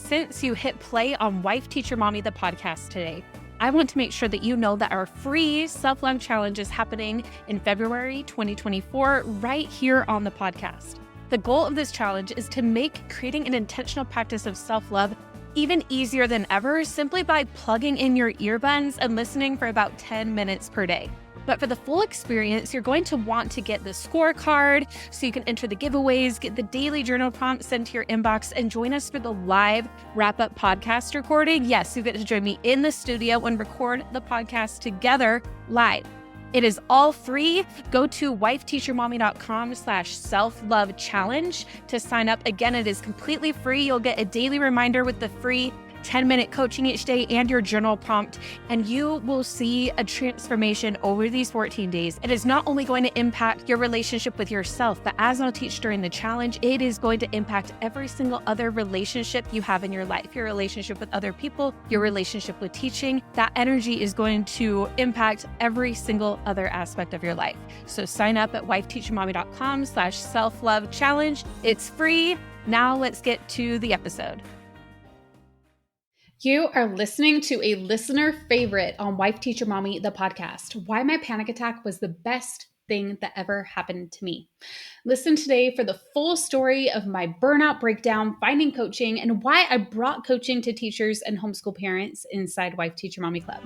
Since you hit play on Wife Teacher Mommy, the podcast today, I want to make sure that you know that our free self-love challenge is happening in February 2024 right here on the podcast. The goal of this challenge is to make creating an intentional practice of self-love even easier than ever simply by plugging in your earbuds and listening for about 10 minutes per day. But for the full experience, you're going to want to get the scorecard so you can enter the giveaways, get the daily journal prompts sent to your inbox, and join us for the live wrap-up podcast recording. Yes, you get to join me in the studio and record the podcast together live. It is all free. Go to wifeteachermommy.com/self-love challenge to sign up. Again, it is completely free. You'll get a daily reminder with the free 10-minute coaching each day and your journal prompt, and you will see a transformation over these 14 days. It is not only going to impact your relationship with yourself, but as I'll teach during the challenge, it is going to impact every single other relationship you have in your life, your relationship with other people, your relationship with teaching. That energy is going to impact every single other aspect of your life. So sign up at wifeteachermommy.com/self-love challenge. It's free. Now let's get to the episode. You are listening to a listener favorite on Wife Teacher Mommy, the podcast, Why My Panic Attack Was the Best Thing That Ever Happened to Me. Listen today for the full story of my burnout breakdown, finding coaching, and why I brought coaching to teachers and homeschool parents inside Wife Teacher Mommy Club.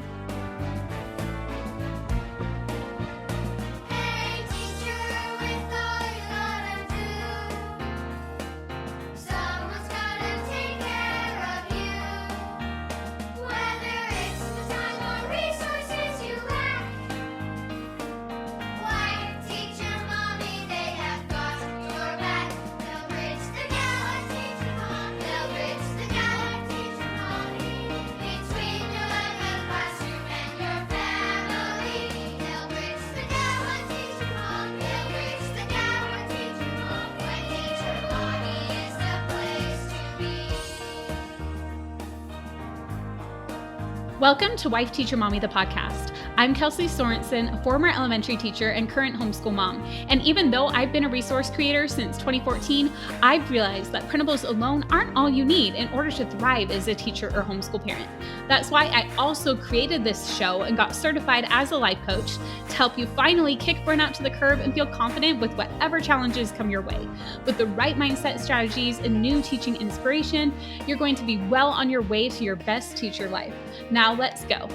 Welcome to Wife Teacher Mommy, the podcast. I'm Kelsey Sorensen, a former elementary teacher and current homeschool mom. And even though I've been a resource creator since 2014, I've realized that printables alone aren't all you need in order to thrive as a teacher or homeschool parent. That's why I also created this show and got certified as a life coach to help you finally kick burnout to the curb and feel confident with whatever challenges come your way. With the right mindset strategies and new teaching inspiration, you're going to be well on your way to your best teacher life. Now let's go.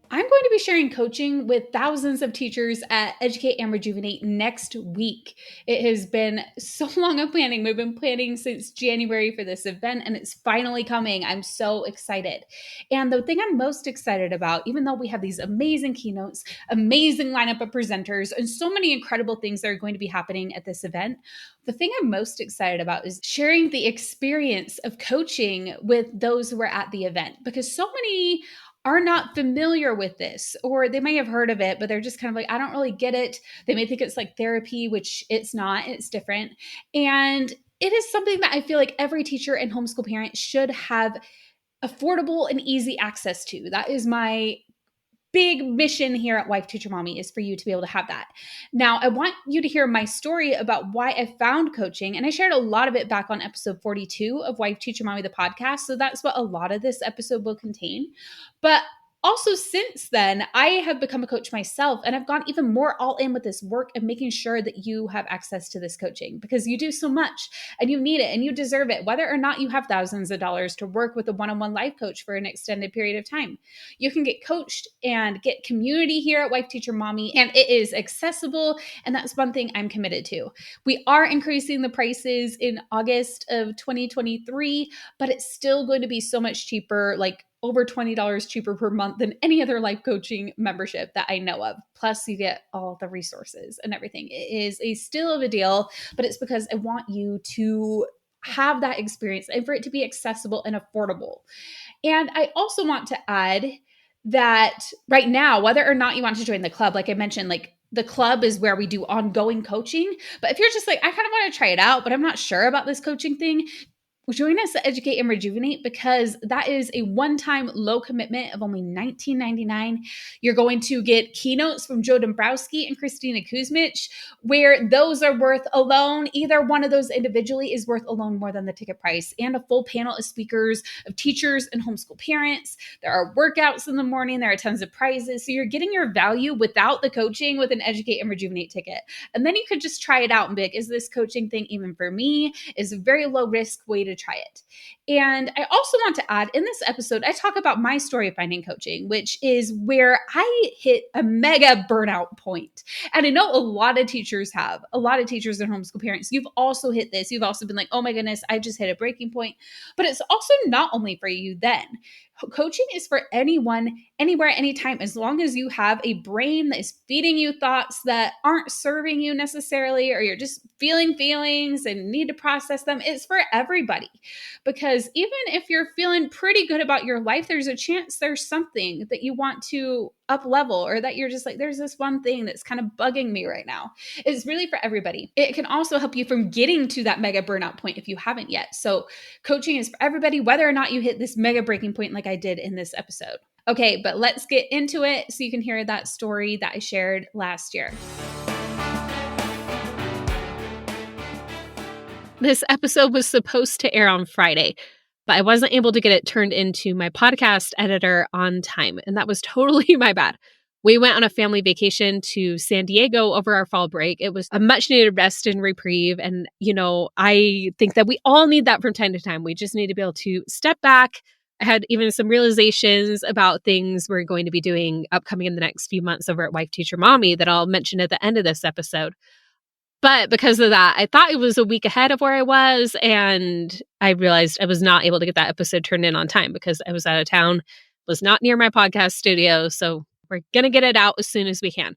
I'm going to be sharing coaching with thousands of teachers at Educate and Rejuvenate next week. It has been so long of planning. We've been planning since January for this event, and it's finally coming. I'm so excited. And the thing I'm most excited about, even though we have these amazing keynotes, amazing lineup of presenters, and so many incredible things that are going to be happening at this event, the thing I'm most excited about is sharing the experience of coaching with those who are at the event, because so many are not familiar with this, or they may have heard of it, but they're just kind of like, I don't really get it. They may think it's like therapy, which it's not, it's different. And it is something that I feel like every teacher and homeschool parent should have affordable and easy access to. That is my big mission here at Wife Teacher Mommy, is for you to be able to have that. Now, I want you to hear my story about why I found coaching, and I shared a lot of it back on episode 42 of Wife Teacher Mommy, the podcast. So that's what a lot of this episode will contain. But also since then, I have become a coach myself, and I've gone even more all in with this work and making sure that you have access to this coaching, because you do so much and you need it and you deserve it, whether or not you have thousands of dollars to work with a one-on-one life coach for an extended period of time. You can get coached and get community here at Wife Teacher Mommy, and it is accessible, and that's one thing I'm committed to. We are increasing the prices in August of 2023, but it's still going to be so much cheaper, like over $20 cheaper per month than any other life coaching membership that I know of. Plus you get all the resources and everything. It is still of a deal, but it's because I want you to have that experience and for it to be accessible and affordable. And I also want to add that right now, whether or not you want to join the club, like I mentioned, like the club is where we do ongoing coaching. But if you're just like, I kind of want to try it out, but I'm not sure about this coaching thing, Join us at Educate and Rejuvenate because that is a one-time low commitment of only $19.99. You're going to get keynotes from Joe Dombrowski and Christina Kuzmich, where those are worth alone. Either one of those individually is worth alone more than the ticket price, and a full panel of speakers of teachers and homeschool parents. There are workouts in the morning. There are tons of prizes. So you're getting your value without the coaching with an Educate and Rejuvenate ticket. And then you could just try it out and be like, is this coaching thing even for me? Is a very low risk way to try it. And I also want to add, in this episode, I talk about my story of finding coaching, which is where I hit a mega burnout point. And I know a lot of teachers have, a lot of teachers and homeschool parents, you've also hit this. You've also been like, oh my goodness, I just hit a breaking point. But it's also not only for you then. Coaching is for anyone, anywhere, anytime, as long as you have a brain that is feeding you thoughts that aren't serving you necessarily, or you're just feeling feelings and need to process them. It's for everybody. Because even if you're feeling pretty good about your life, there's a chance there's something that you want to up level, or that you're just like, there's this one thing that's kind of bugging me right now. It's really for everybody. It can also help you from getting to that mega burnout point if you haven't yet. So coaching is for everybody, whether or not you hit this mega breaking point like I did in this episode. Okay, but let's get into it so you can hear that story that I shared last year. This episode was supposed to air on Friday, but I wasn't able to get it turned into my podcast editor on time, and that was totally my bad. We went on a family vacation to San Diego over our fall break. It was a much needed rest and reprieve. And, I think that we all need that from time to time. We just need to be able to step back. I had even some realizations about things we're going to be doing upcoming in the next few months over at Wife Teacher Mommy that I'll mention at the end of this episode. But because of that, I thought it was a week ahead of where I was, and I realized I was not able to get that episode turned in on time because I was out of town, was not near my podcast studio. So we're going to get it out as soon as we can.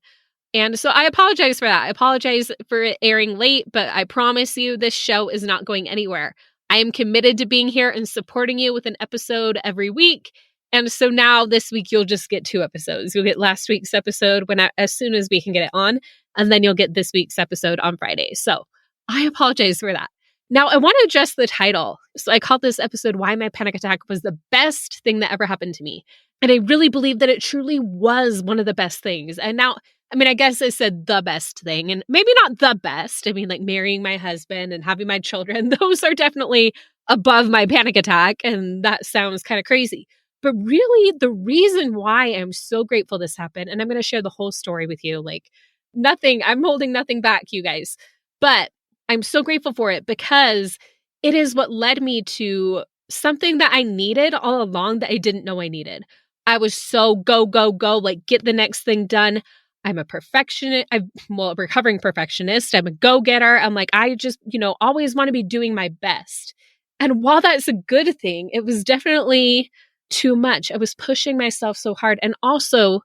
And so I apologize for that. I apologize for it airing late, but I promise you this show is not going anywhere. I am committed to being here and supporting you with an episode every week. And so now this week, you'll just get 2 episodes. You'll get last week's episode as soon as we can get it on, and then you'll get this week's episode on Friday. So I apologize for that. Now, I want to adjust the title. So I called this episode, Why My Panic Attack Was the Best Thing That Ever Happened to Me. And I really believe that it truly was one of the best things. And now, I guess I said the best thing, and maybe not the best. Like marrying my husband and having my children, those are definitely above my panic attack. And that sounds kind of crazy. But really, the reason why I'm so grateful this happened, and I'm going to share the whole story with you, I'm holding nothing back, you guys. But I'm so grateful for it because it is what led me to something that I needed all along that I didn't know I needed. I was so go, get the next thing done. I'm a perfectionist. I'm a recovering perfectionist. I'm a go-getter. I'm I just, always want to be doing my best. And while that's a good thing, it was definitely too much. I was pushing myself so hard. And also,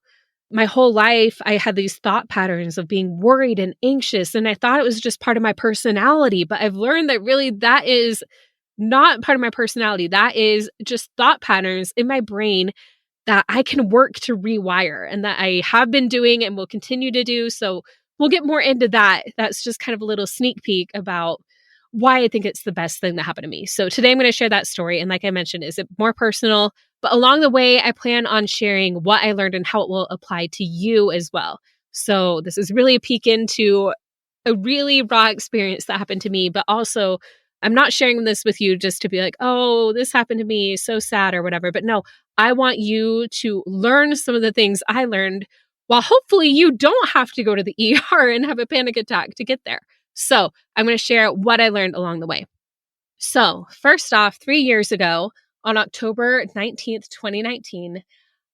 my whole life, I had these thought patterns of being worried and anxious. And I thought it was just part of my personality. But I've learned that really that is not part of my personality. That is just thought patterns in my brain that I can work to rewire, and that I have been doing and will continue to do. So we'll get more into that. That's just kind of a little sneak peek about why I think it's the best thing that happened to me. So today I'm going to share that story. And like I mentioned, is it more personal? But along the way, I plan on sharing what I learned and how it will apply to you as well. So this is really a peek into a really raw experience that happened to me, but also I'm not sharing this with you just to be like, oh, this happened to me, so sad or whatever. But no, I want you to learn some of the things I learned, while hopefully you don't have to go to the ER and have a panic attack to get there. So I'm going to share what I learned along the way. So first off, 3 years ago, on October 19th, 2019,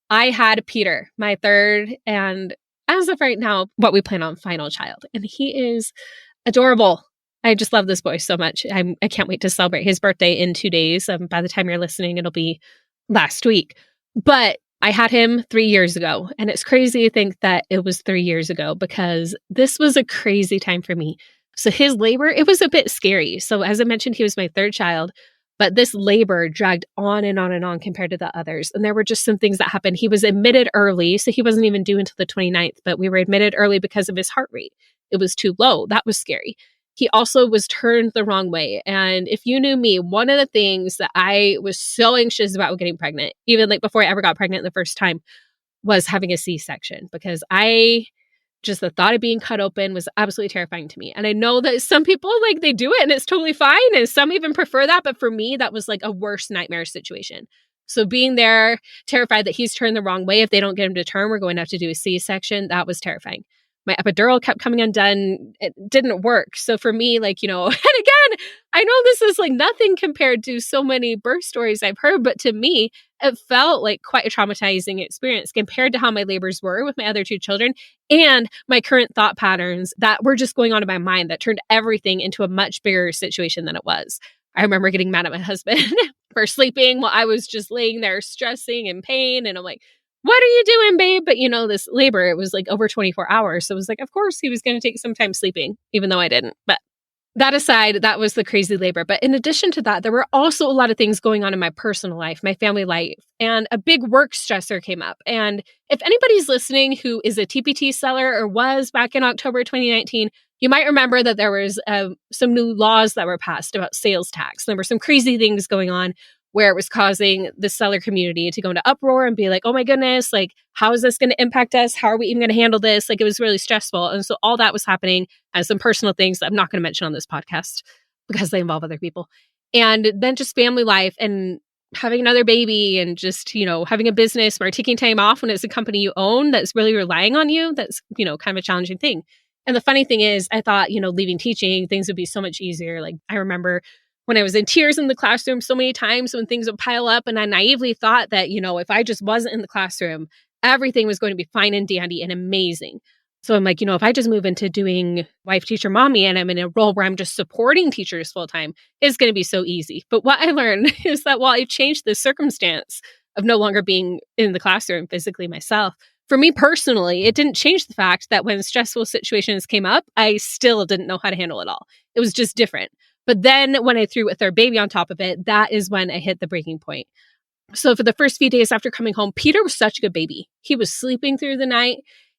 I had Peter, my third, and as of right now, what we plan on final child. And he is adorable. I just love this boy so much. I can't wait to celebrate his birthday in 2 days. By the time you're listening, it'll be last week. But I had him 3 years ago. And it's crazy to think that it was 3 years ago because this was a crazy time for me. So his labor, it was a bit scary. So as I mentioned, he was my third child. But this labor dragged on and on and on compared to the others. And there were just some things that happened. He was admitted early, so he wasn't even due until the 29th, but we were admitted early because of his heart rate. It was too low. That was scary. he also was turned the wrong way. And if you knew me, one of the things that I was so anxious about getting pregnant, even like before I ever got pregnant the first time, was having a C-section, because the thought of being cut open was absolutely terrifying to me. And I know that some people like they do it and it's totally fine. And some even prefer that. But for me, that was like a worse nightmare situation. So being there, terrified that he's turned the wrong way. If they don't get him to turn, we're going to have to do a C-section. That was terrifying. My epidural kept coming undone. It didn't work. So for me, and again, I know this is like nothing compared to so many birth stories I've heard, but to me, it felt like quite a traumatizing experience compared to how my labors were with my other two children and my current thought patterns that were just going on in my mind that turned everything into a much bigger situation than it was. I remember getting mad at my husband for sleeping while I was just laying there stressing and pain. And I'm like, what are you doing, babe? But this labor, it was like over 24 hours. So it was like, of course he was going to take some time sleeping, even though I didn't. But that aside, that was the crazy labor. But in addition to that, there were also a lot of things going on in my personal life, my family life, and a big work stressor came up. And if anybody's listening who is a TPT seller or was back in October 2019, you might remember that there was some new laws that were passed about sales tax. There were some crazy things going on where it was causing the seller community to go into uproar and be like, oh my goodness, like, how is this going to impact us? How are we even going to handle this? Like, it was really stressful. And so all that was happening, and some personal things that I'm not going to mention on this podcast because they involve other people. And then just family life and having another baby and just, having a business where taking time off when it's a company you own that's really relying on you, that's, kind of a challenging thing. And the funny thing is, I thought, leaving teaching, things would be so much easier. Like, I remember when I was in tears in the classroom so many times when things would pile up, and I naively thought that, if I just wasn't in the classroom, everything was going to be fine and dandy and amazing. So I'm like, if I just move into doing wife, teacher, mommy, and I'm in a role where I'm just supporting teachers full time, it's going to be so easy. But what I learned is that while I changed the circumstance of no longer being in the classroom physically myself, for me personally, it didn't change the fact that when stressful situations came up, I still didn't know how to handle it all. It was just different. But then when I threw a third baby on top of it, that is when I hit the breaking point. So for the first few days after coming home, Peter was such a good baby. He was sleeping through the night.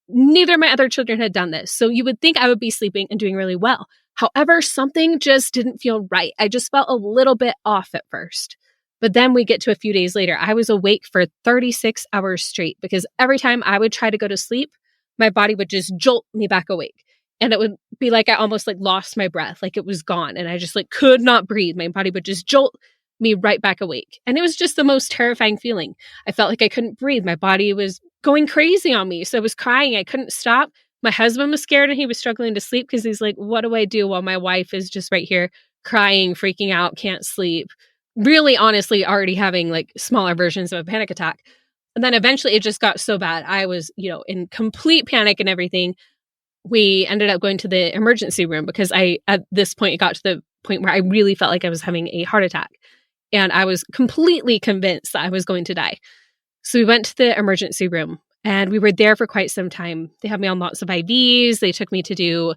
Neither of my other children had done this. So you would think I would be sleeping and doing really well. However, something just didn't feel right. I just felt a little bit off at first. But then we get to a few days later, I was awake for 36 hours straight because every time I would try to go to sleep, my body would just jolt me back awake. And it would be like I almost like lost my breath, like it was gone. And I just like could not breathe. My body would just jolt me right back awake. And it was just the most terrifying feeling. I felt like I couldn't breathe. My body was going crazy on me. So I was crying. I couldn't stop. My husband was scared and he was struggling to sleep because he's like, what do I do while my wife is just right here crying, freaking out, can't sleep? Really, honestly, already having like smaller versions of a panic attack. And then eventually it just got so bad. I was, in complete panic and everything. We ended up going to the emergency room because at this point, it got to the point where I really felt like I was having a heart attack. And I was completely convinced that I was going to die. So we went to the emergency room and we were there for quite some time. They had me on lots of IVs. They took me to do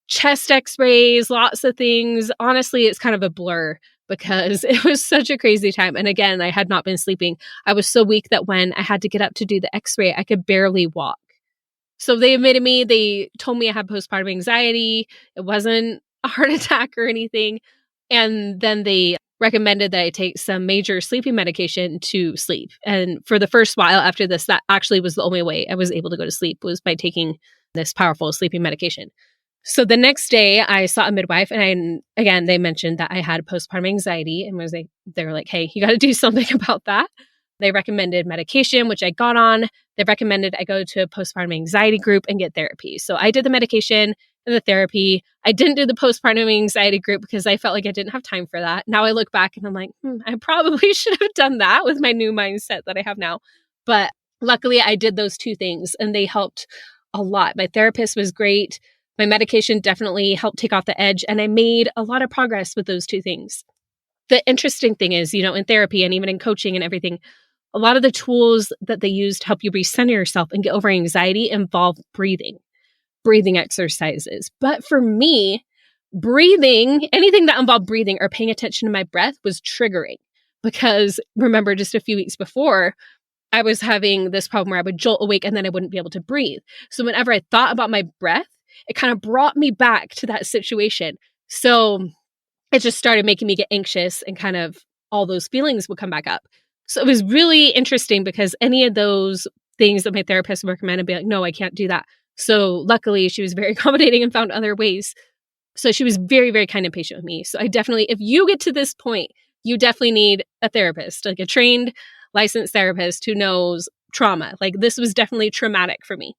chest x-rays, lots of things. Honestly, it's kind of a blur because it was such a crazy time. And again, I had not been sleeping. I was so weak that when I had to get up to do the x-ray, I could barely walk. So they admitted me. They told me I had postpartum anxiety. It wasn't a heart attack or anything. And then they recommended that I take some major sleeping medication to sleep. And for the first while after this, that actually was the only way I was able to go to sleep was by taking this powerful sleeping medication. So the next day I saw a midwife and again, they mentioned that I had postpartum anxiety and they were like, hey, you got to do something about that. They recommended medication, which I got on. They recommended I go to a postpartum anxiety group and get therapy. So I did the medication and the therapy. I didn't do the postpartum anxiety group because I felt like I didn't have time for that. Now I look back and I'm like, I probably should have done that with my new mindset that I have now. But luckily I did those two things and they helped a lot. My therapist was great. My medication definitely helped take off the edge. And I made a lot of progress with those two things. The interesting thing is, in therapy and even in coaching and everything, a lot of the tools that they use to help you recenter yourself and get over anxiety involve breathing exercises. But for me, breathing, anything that involved breathing or paying attention to my breath was triggering because remember just a few weeks before, I was having this problem where I would jolt awake and then I wouldn't be able to breathe. So whenever I thought about my breath, it kind of brought me back to that situation. So it just started making me get anxious and kind of all those feelings would come back up. So it was really interesting because any of those things that my therapist would recommend, I'd be like, no, I can't do that. So luckily she was very accommodating and found other ways. So she was very, very kind and patient with me. So I definitely, if you get to this point, you definitely need a therapist, like a trained, licensed therapist who knows trauma. Like this was definitely traumatic for me.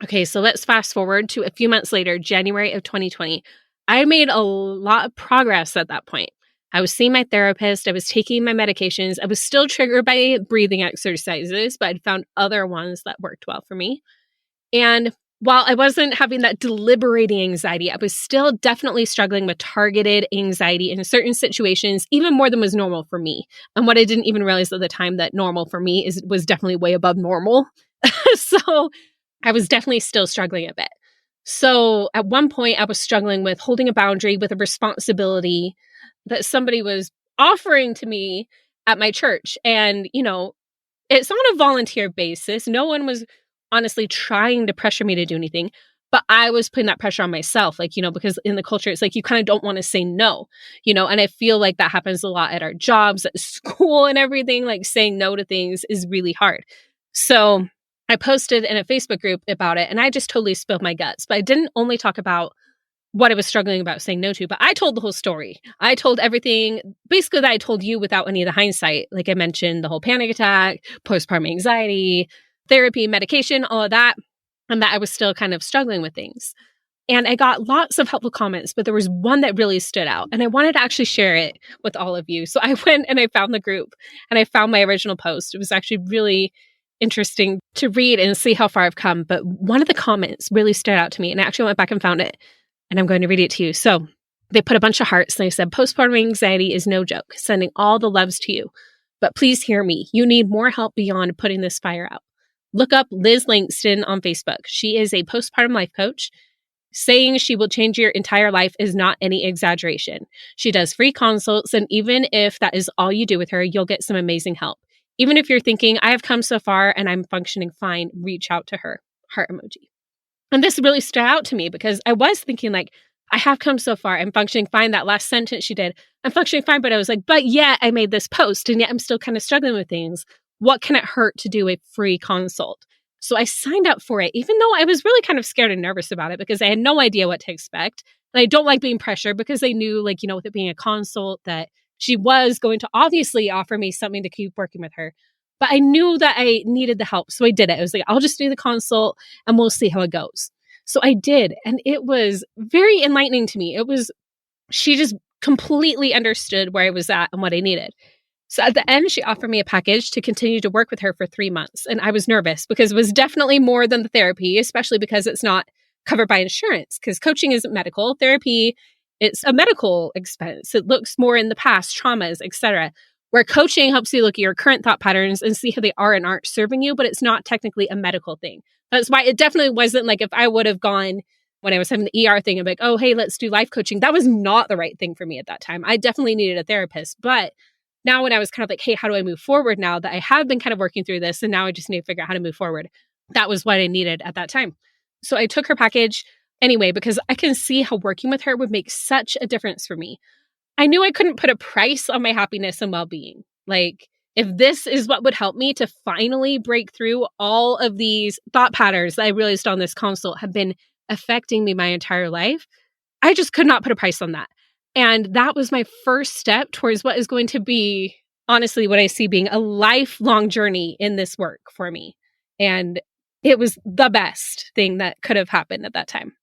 Okay, so let's fast forward to a few months later, January of 2020. I made a lot of progress at that point. I was seeing my therapist. I was taking my medications. I was still triggered by breathing exercises, but I'd found other ones that worked well for me. And while I wasn't having that deliberating anxiety, I was still definitely struggling with targeted anxiety in certain situations, even more than was normal for me. And what I didn't even realize at the time that normal for me was definitely way above normal. So I was definitely still struggling a bit. So at one point, I was struggling with holding a boundary with a responsibility that somebody was offering to me at my church. And, it's on a volunteer basis. No one was honestly trying to pressure me to do anything, but I was putting that pressure on myself, because in the culture, it's like you kind of don't want to say no, and I feel like that happens a lot at our jobs, at school and everything, like saying no to things is really hard. So I posted in a Facebook group about it and I just totally spilled my guts, but I didn't only talk about what I was struggling about saying no to, but I told the whole story. I told everything basically that I told you without any of the hindsight. Like I mentioned the whole panic attack, postpartum anxiety, therapy, medication, all of that, and that I was still kind of struggling with things. And I got lots of helpful comments, but there was one that really stood out and I wanted to actually share it with all of you. So I went and I found the group and I found my original post. It was actually really interesting to read and see how far I've come. But one of the comments really stood out to me and I actually went back and found it. And I'm going to read it to you. So they put a bunch of hearts and they said, postpartum anxiety is no joke, sending all the loves to you. But please hear me. You need more help beyond putting this fire out. Look up Liz Langston on Facebook. She is a postpartum life coach. Saying she will change your entire life is not any exaggeration. She does free consults. And even if that is all you do with her, you'll get some amazing help. Even if you're thinking, I have come so far and I'm functioning fine, reach out to her. Heart emoji. And this really stood out to me because I was thinking like, I have come so far. I'm functioning fine. That last sentence she did, I'm functioning fine. But I was like, but yet I made this post and yet I'm still kind of struggling with things. What can it hurt to do a free consult? So I signed up for it, even though I was really kind of scared and nervous about it because I had no idea what to expect. And I don't like being pressured because I knew with it being a consult that she was going to obviously offer me something to keep working with her. But I knew that I needed the help. So I did it. I was like, I'll just do the consult and we'll see how it goes. So I did. And it was very enlightening to me. She just completely understood where I was at and what I needed. So at the end, she offered me a package to continue to work with her for 3 months. And I was nervous because it was definitely more than the therapy, especially because it's not covered by insurance because coaching isn't medical. Therapy, it's a medical expense. It looks more in the past, traumas, etc. Where coaching helps you look at your current thought patterns and see how they are and aren't serving you, but it's not technically a medical thing. That's why it definitely wasn't like if I would have gone when I was having the ER thing, I'm like, oh, hey, let's do life coaching. That was not the right thing for me at that time. I definitely needed a therapist. But now when I was kind of like, hey, how do I move forward now that I have been kind of working through this and now I just need to figure out how to move forward? That was what I needed at that time. So I took her package anyway, because I can see how working with her would make such a difference for me. I knew I couldn't put a price on my happiness and well-being. Like, if this is what would help me to finally break through all of these thought patterns that I realized on this consult have been affecting me my entire life, I just could not put a price on that. And that was my first step towards what is going to be, honestly, what I see being a lifelong journey in this work for me. And it was the best thing that could have happened at that time.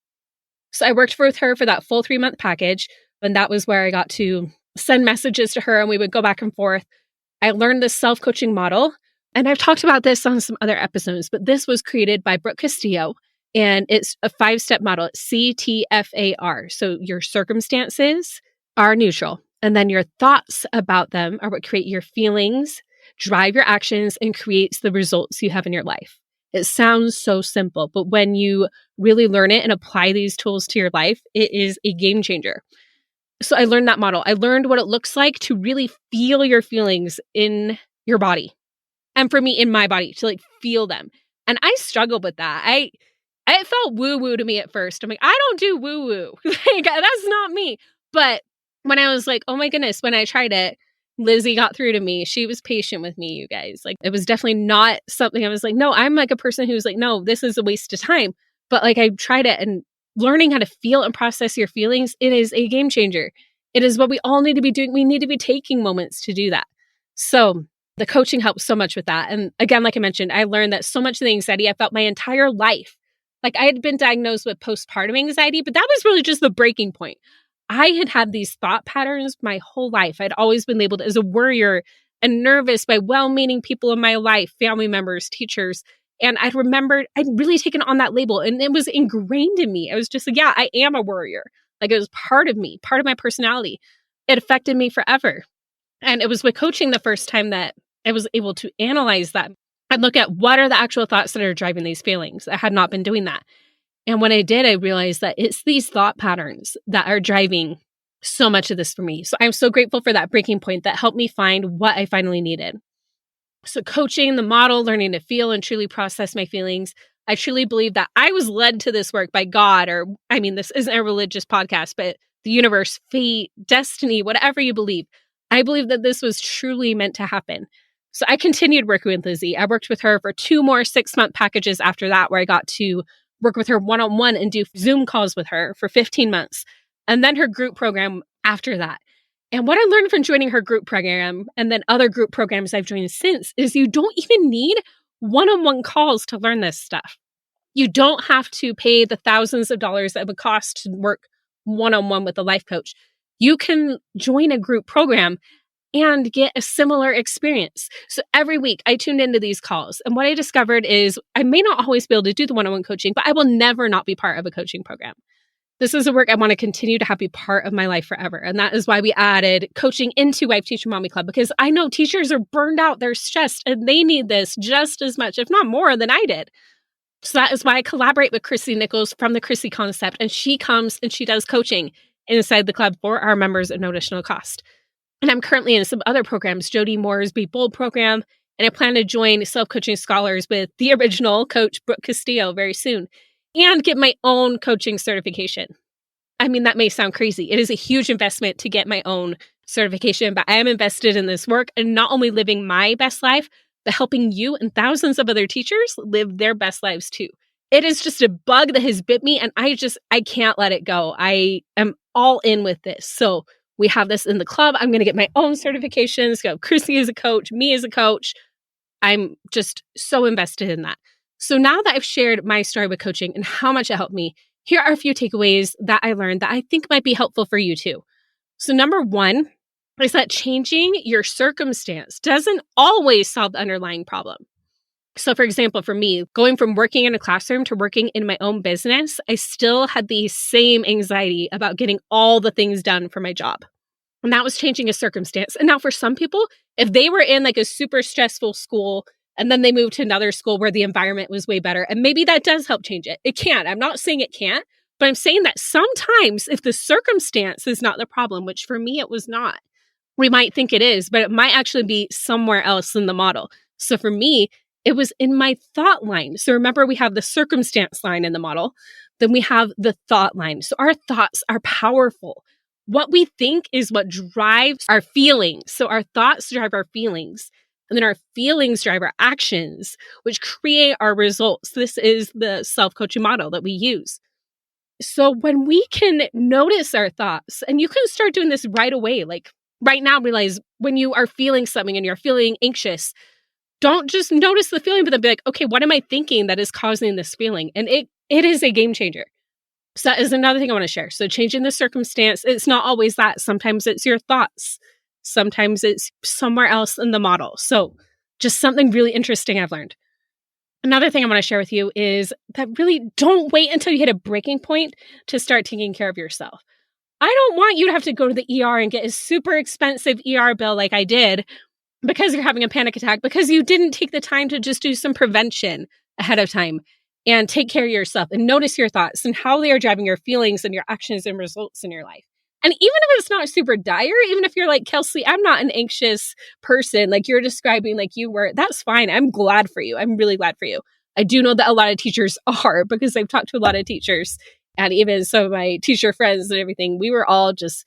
So I worked with her for that full 3-month package. And that was where I got to send messages to her and we would go back and forth. I learned this self-coaching model. And I've talked about this on some other episodes, but this was created by Brooke Castillo. And it's a 5-step model. It's CTFAR. So your circumstances are neutral. And then your thoughts about them are what create your feelings, drive your actions, and creates the results you have in your life. It sounds so simple, but when you really learn it and apply these tools to your life, it is a game changer. So I learned that model. I learned what it looks like to really feel your feelings in your body. And for me, in my body, to feel them. And I struggled with that. I It felt woo-woo to me at first. I'm like, I don't do woo-woo. Like, that's not me. But when I was like, oh my goodness, when I tried it, Lizzie got through to me. She was patient with me, you guys. Like, it was definitely not something I was like, no, I'm like a person who's like, no, this is a waste of time. But like, I tried it, and learning how to feel and process your feelings, it is a game changer. It is what we all need to be doing. We need to be taking moments to do that. So the coaching helps so much with that. And again, like I mentioned, I learned that so much of the anxiety I felt my entire life. Like, I had been diagnosed with postpartum anxiety, but that was really just the breaking point. I had had these thought patterns my whole life. I'd always been labeled as a worrier and nervous by well-meaning people in my life, family members, teachers. And I'd really taken on that label, and it was ingrained in me. I was just like, yeah, I am a worrier. Like, it was part of me, part of my personality. It affected me forever. And it was with coaching the first time that I was able to analyze that and look at what are the actual thoughts that are driving these feelings. I had not been doing that. And when I did, I realized that it's these thought patterns that are driving so much of this for me. So I'm so grateful for that breaking point that helped me find what I finally needed. So coaching, the model, learning to feel and truly process my feelings. I truly believe that I was led to this work by God, or, I mean, this isn't a religious podcast, but the universe, fate, destiny, whatever you believe. I believe that this was truly meant to happen. So I continued working with Lizzie. I worked with her for 2 more 6-month packages after that, where I got to work with her one-on-one and do Zoom calls with her for 15 months. And then her group program after that. And what I learned from joining her group program and then other group programs I've joined since is you don't even need one-on-one calls to learn this stuff. You don't have to pay the thousands of dollars that it would cost to work one-on-one with a life coach. You can join a group program and get a similar experience. So every week I tuned into these calls. And what I discovered is I may not always be able to do the one-on-one coaching, but I will never not be part of a coaching program. This is a work I want to continue to have be part of my life forever. And that is why we added coaching into Wife Teacher Mommy Club, because I know teachers are burned out, they're stressed, and they need this just as much, if not more, than I did. So that is why I collaborate with Chrissy Nichols from the Chrissy Concept, and she comes and she does coaching inside the club for our members at no additional cost. And I'm currently in some other programs, Jody Moore's Be Bold program, and I plan to join Self-Coaching Scholars with the original coach, Brooke Castillo, very soon, and get my own coaching certification. I mean, that may sound crazy. It is a huge investment to get my own certification, but I am invested in this work and not only living my best life, but helping you and thousands of other teachers live their best lives too. It is just a bug that has bit me, and I can't let it go. I am all in with this. So we have this in the club. I'm going to get my own certifications, go Chrissy as a coach, me as a coach. I'm just so invested in that. So now that I've shared my story with coaching and how much it helped me, here are a few takeaways that I learned that I think might be helpful for you too. So number 1 is that changing your circumstance doesn't always solve the underlying problem. So for example, for me, going from working in a classroom to working in my own business, I still had the same anxiety about getting all the things done for my job. And that was changing a circumstance. And now for some people, if they were in like a super stressful school and then they moved to another school where the environment was way better, and maybe that does help change it. It can. I'm not saying it can't, but I'm saying that sometimes if the circumstance is not the problem, which for me it was not, we might think it is, but it might actually be somewhere else in the model. So for me, it was in my thought line. So remember, we have the circumstance line in the model, then we have the thought line. So our thoughts are powerful. What we think is what drives our feelings. So our thoughts drive our feelings, and then our feelings drive our actions, which create our results. This is the self-coaching model that we use. So when we can notice our thoughts, and you can start doing this right away, like right now, realize when you are feeling something and you're feeling anxious, don't just notice the feeling, but then be like, okay, what am I thinking that is causing this feeling? And it is a game changer. So that is another thing I want to share. So changing the circumstance, it's not always that. Sometimes it's your thoughts. Sometimes it's somewhere else in the model. So just something really interesting I've learned. Another thing I want to share with you is that really don't wait until you hit a breaking point to start taking care of yourself. I don't want you to have to go to the ER and get a super expensive ER bill like I did because you're having a panic attack, because you didn't take the time to just do some prevention ahead of time and take care of yourself and notice your thoughts and how they are driving your feelings and your actions and results in your life. And even if it's not super dire, even if you're like, Kelsey, I'm not an anxious person, like you're describing like you were, that's fine. I'm glad for you. I'm really glad for you. I do know that a lot of teachers are, because I've talked to a lot of teachers and even some of my teacher friends and everything. We were all just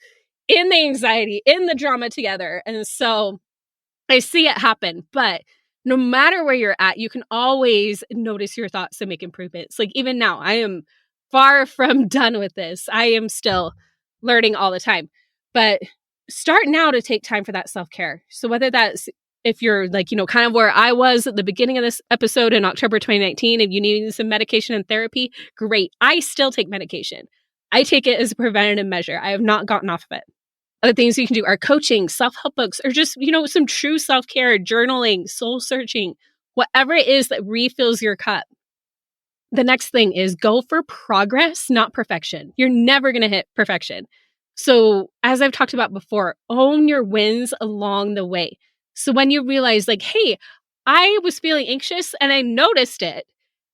in the anxiety, in the drama together. And so I see it happen. But no matter where you're at, you can always notice your thoughts and make improvements. Like even now, I am far from done with this. I am still learning all the time. But start now to take time for that self-care. So whether that's if you're like, kind of where I was at the beginning of this episode in October 2019, and you need some medication and therapy, great. I still take medication. I take it as a preventative measure. I have not gotten off of it. Other things you can do are coaching, self-help books, or just, some true self-care, journaling, soul searching, whatever it is that refills your cup. The next thing is go for progress, not perfection. You're never going to hit perfection. So as I've talked about before, own your wins along the way. So when you realize like, hey, I was feeling anxious and I noticed it,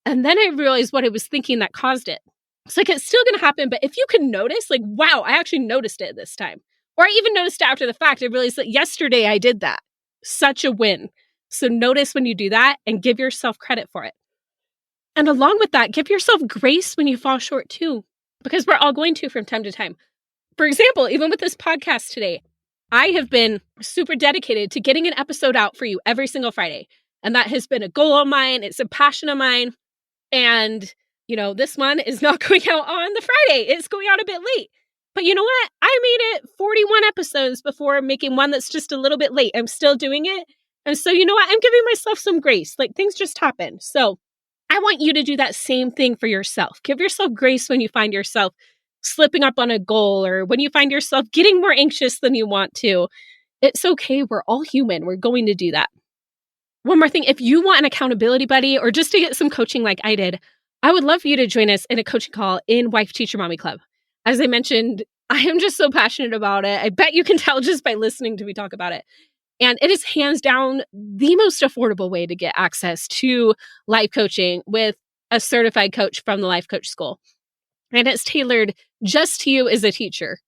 and then I realized what I was thinking that caused it. It's like, it's still going to happen. But if you can notice, like, wow, I actually noticed it this time. Or I even noticed it after the fact. I realized that yesterday I did that. Such a win. So notice when you do that and give yourself credit for it. And along with that, give yourself grace when you fall short too, because we're all going to from time to time. For example, even with this podcast today, I have been super dedicated to getting an episode out for you every single Friday. And that has been a goal of mine. It's a passion of mine. And, this one is not going out on the Friday. It's going out a bit late. But you know what? I made it 41 episodes before making one that's just a little bit late. I'm still doing it. And so, you know what? I'm giving myself some grace. Like things just happen. So I want you to do that same thing for yourself. Give yourself grace when you find yourself slipping up on a goal or when you find yourself getting more anxious than you want to. It's okay. We're all human. We're going to do that. One more thing. If you want an accountability buddy or just to get some coaching like I did, I would love for you to join us in a coaching call in Wife Teacher Mommy Club. As I mentioned, I am just so passionate about it. I bet you can tell just by listening to me talk about it. And it is hands down the most affordable way to get access to life coaching with a certified coach from the Life Coach School. And it's tailored just to you as a teacher.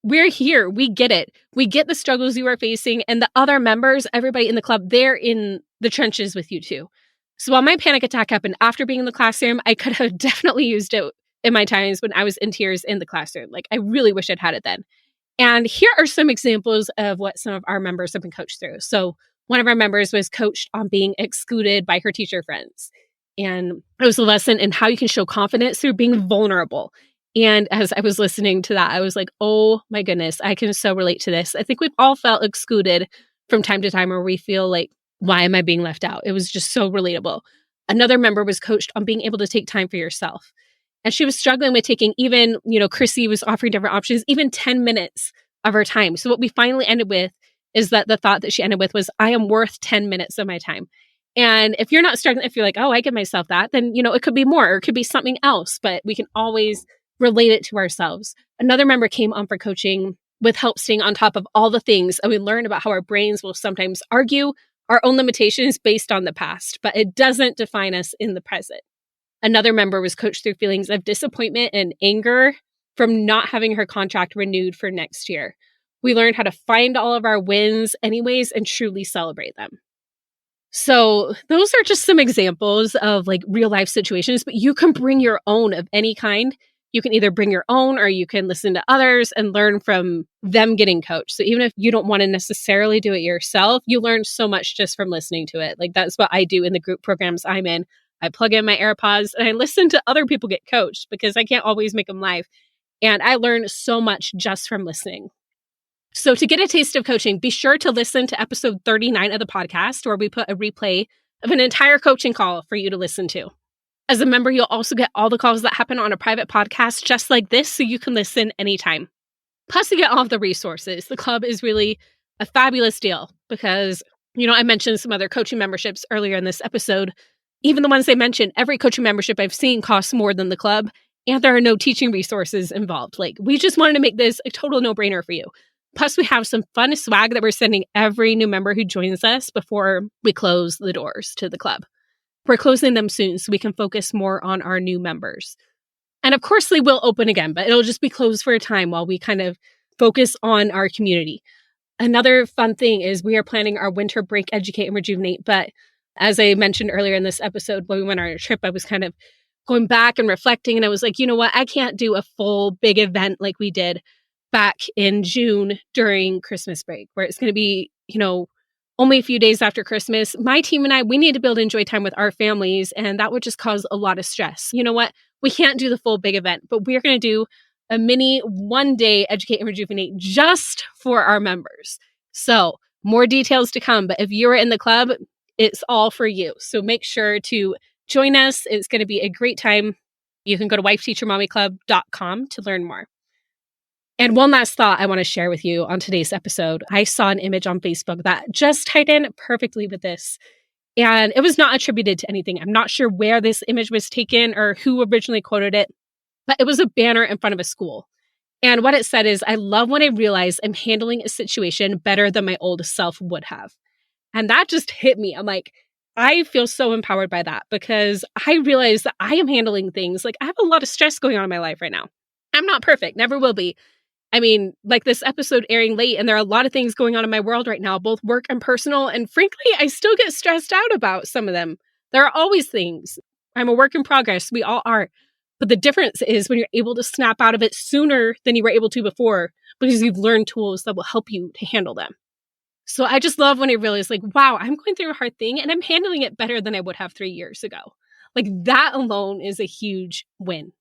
We're here. We get it. We get the struggles you are facing, and the other members, everybody in the club, they're in the trenches with you too. So while my panic attack happened after being in the classroom, I could have definitely used it in my times when I was in tears in the classroom. Like I really wish I'd had it then. And here are some examples of what some of our members have been coached through. So one of our members was coached on being excluded by her teacher friends. And it was a lesson in how you can show confidence through being vulnerable. And as I was listening to that, I was like, oh my goodness, I can so relate to this. I think we've all felt excluded from time to time where we feel like, why am I being left out? It was just so relatable. Another member was coached on being able to take time for yourself. And she was struggling with taking even, Chrissy was offering different options, even 10 minutes of her time. So what we finally ended with is that the thought that she ended with was, I am worth 10 minutes of my time. And if you're not struggling, if you're like, oh, I give myself that, then, it could be more or it could be something else, but we can always relate it to ourselves. Another member came on for coaching with help staying on top of all the things. And we learned about how our brains will sometimes argue our own limitations based on the past, but it doesn't define us in the present. Another member was coached through feelings of disappointment and anger from not having her contract renewed for next year. We learned how to find all of our wins anyways and truly celebrate them. So those are just some examples of like real life situations, but you can bring your own of any kind. You can either bring your own or you can listen to others and learn from them getting coached. So even if you don't want to necessarily do it yourself, you learn so much just from listening to it. Like that's what I do in the group programs I'm in. I plug in my AirPods and I listen to other people get coached because I can't always make them live. And I learn so much just from listening. So to get a taste of coaching, be sure to listen to episode 39 of the podcast, where we put a replay of an entire coaching call for you to listen to. As a member, you'll also get all the calls that happen on a private podcast just like this, so you can listen anytime. Plus, you get all of the resources. The club is really a fabulous deal because, I mentioned some other coaching memberships earlier in this episode. Even the ones I mentioned, every coaching membership I've seen costs more than the club, and there are no teaching resources involved. Like, we just wanted to make this a total no-brainer for you. Plus, we have some fun swag that we're sending every new member who joins us before we close the doors to the club. We're closing them soon so we can focus more on our new members. And of course, they will open again, but it'll just be closed for a time while we kind of focus on our community. Another fun thing is we are planning our winter break Educate and Rejuvenate, but As I mentioned earlier in this episode, when we went on our trip, I was kind of going back and reflecting, and I was like, you know what? I can't do a full big event like we did back in June during Christmas break, where it's going to be, only a few days after Christmas. My team and I, we need to be able to enjoy time with our families, and that would just cause a lot of stress. You know what? We can't do the full big event, but we're going to do a mini one-day Educate and Rejuvenate just for our members. So more details to come, but if you're in the club, it's all for you. So make sure to join us. It's going to be a great time. You can go to wifeteachermommyclub.com to learn more. And one last thought I want to share with you on today's episode. I saw an image on Facebook that just tied in perfectly with this. And it was not attributed to anything. I'm not sure where this image was taken or who originally quoted it, but it was a banner in front of a school. And what it said is, I love when I realize I'm handling a situation better than my old self would have. And that just hit me. I'm like, I feel so empowered by that because I realize that I am handling things. Like I have a lot of stress going on in my life right now. I'm not perfect, never will be. I mean, like this episode airing late, and there are a lot of things going on in my world right now, both work and personal. And frankly, I still get stressed out about some of them. There are always things. I'm a work in progress. We all are. But the difference is when you're able to snap out of it sooner than you were able to before, because you've learned tools that will help you to handle them. So I just love when I realize like, wow, I'm going through a hard thing and I'm handling it better than I would have 3 years ago. Like that alone is a huge win.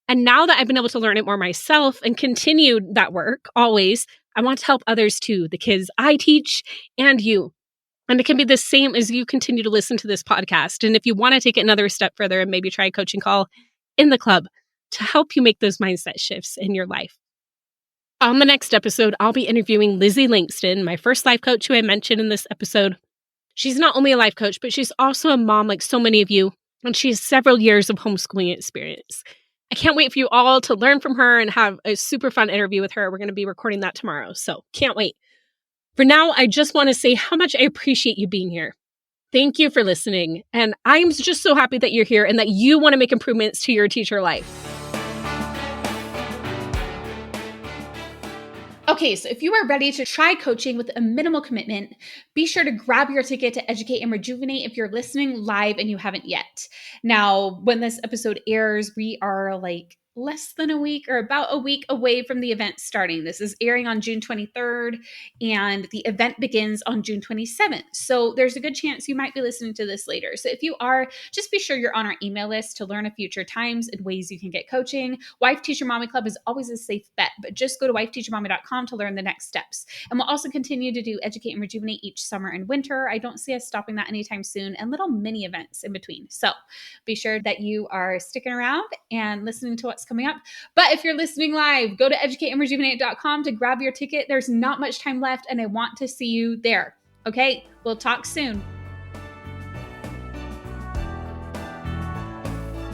And now that I've been able to learn it more myself and continued that work always, I want to help others too, the kids I teach and you. And it can be the same as you continue to listen to this podcast. And if you want to take it another step further and maybe try a coaching call in the club to help you make those mindset shifts in your life. On the next episode, I'll be interviewing Lizzie Langston, my first life coach who I mentioned in this episode. She's not only a life coach, but she's also a mom like so many of you, and she has several years of homeschooling experience. I can't wait for you all to learn from her and have a super fun interview with her. We're going to be recording that tomorrow, so can't wait. For now, I just want to say how much I appreciate you being here. Thank you for listening, and I'm just so happy that you're here and that you want to make improvements to your teacher life. Okay, so if you are ready to try coaching with a minimal commitment, be sure to grab your ticket to Educate and Rejuvenate if you're listening live and you haven't yet. Now, when this episode airs, we are like less than a week or about a week away from the event starting. This is airing on June 23rd and the event begins on June 27th. So there's a good chance you might be listening to this later. So if you are, just be sure you're on our email list to learn of future times and ways you can get coaching. Wife Teacher Mommy Club is always a safe bet, but just go to wifeteachermommy.com to learn the next steps. And we'll also continue to do Educate and Rejuvenate each summer and winter. I don't see us stopping that anytime soon, and little mini events in between. So be sure that you are sticking around and listening to what's coming up. But if you're listening live, go to educateandrejuvenate.com to grab your ticket. There's not much time left, and I want to see you there. Okay, we'll talk soon.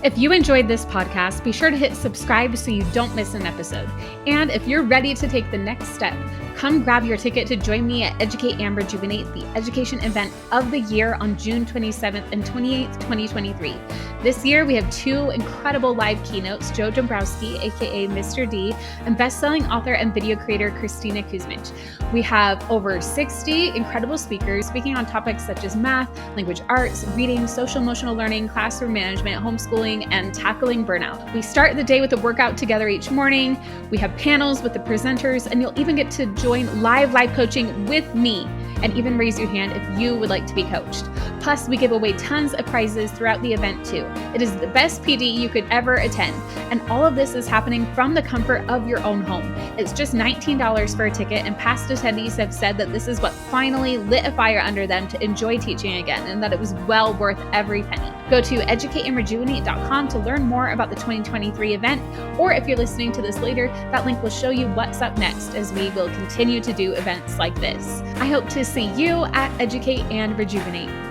If you enjoyed this podcast, be sure to hit subscribe so you don't miss an episode. And if you're ready to take the next step, come grab your ticket to join me at Educate and Rejuvenate, the education event of the year on June 27th and 28th, 2023. This year, we have two incredible live keynotes, Joe Dombrowski, aka Mr. D, and best-selling author and video creator Christina Kuzmich. We have over 60 incredible speakers speaking on topics such as math, language arts, reading, social emotional learning, classroom management, homeschooling, and tackling burnout. We start the day with a workout together each morning. We have panels with the presenters, and you'll even get to join live coaching with me and even raise your hand if you would like to be coached. Plus, we give away tons of prizes throughout the event too. It is the best PD you could ever attend, and all of this is happening from the comfort of your own home. It's just $19 for a ticket, and past attendees have said that this is what finally lit a fire under them to enjoy teaching again, and that it was well worth every penny. Go to educateandrejuvenate.com to learn more about the 2023 event, or if you're listening to this later, that link will show you what's up next as we will continue to do events like this. I hope to see you at Educate and Rejuvenate.